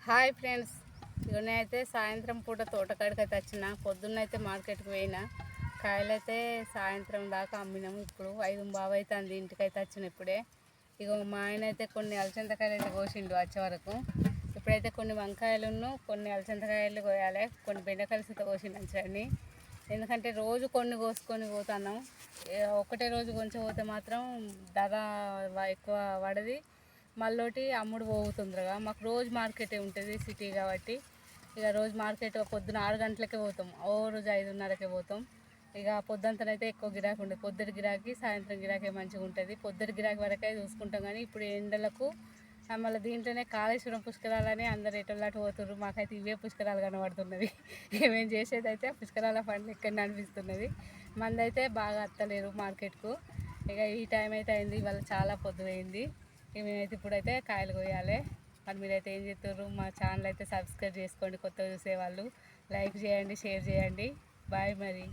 Hi friends, నేనైతే సాయంత్రం పూట తోటకాడికి అయితే వచ్చిన. పొద్దున్నైతే మార్కెట్కి పోయినా. కాయలైతే సాయంత్రం దాకా అమ్మినాము. ఇప్పుడు 5:15 అవుతుంది. ఇంటికైతే వచ్చిన ఇప్పుడే. మా ఆయన అయితే కొన్ని అలసందకాయలు అయితే కోసిండు వచ్చే వరకు. ఇప్పుడైతే కొన్ని వంకాయలను కొన్ని అలసందకాయలు కోయాలి, కొన్ని బెండకాయలు సీత కోసిండు అంచండి. ఎందుకంటే రోజు కొన్ని కోసుకొని పోతున్నాం. ఒకటే రోజు కొంచెం పోతే మాత్రం ధర ఎక్కువ పడది, మళ్ళీ అమ్ముడు పోవు తొందరగా. మాకు రోజు మార్కెటే ఉంటుంది సిటీ కాబట్టి. రోజు మార్కెట్ పొద్దున 6 గంటలకే పోతాం, రోజు 5:30కే పోతాం. పొద్దుంతనైతే ఎక్కువ గిరాకీ ఉంటుంది. పొద్దుటి గిరాకీ సాయంత్రం గిరాకీ మంచిగా ఉంటుంది. పొద్దుటి గిరాకీ వరకే చూసుకుంటాం. కానీ ఇప్పుడు ఎండలకు మళ్ళీ దీంట్లోనే కాళేశ్వరం పుష్కరాలని అందరు ఎటోళ్ళాటు పోతున్నారు. మాకైతే ఇవే పుష్కరాలు కనబడుతున్నవి. మేము చేసేది అయితే పుష్కరాల పండ్లు ఇక్కడ అనిపిస్తున్నది. మందైతే బాగా అత్తలేరు మార్కెట్కు. ఈ టైం అయితే అయింది, ఇవాళ చాలా పొద్దుపోయింది. మేమైతే ఇప్పుడైతే కాయలు కోయాలి. మరి మీరైతే ఏం చేస్తారు? మా ఛానల్ అయితే సబ్స్క్రైబ్ చేసుకోండి. కొత్తగా చూసేవాళ్ళు లైక్ చేయండి, షేర్ చేయండి. బాయ్ మరి.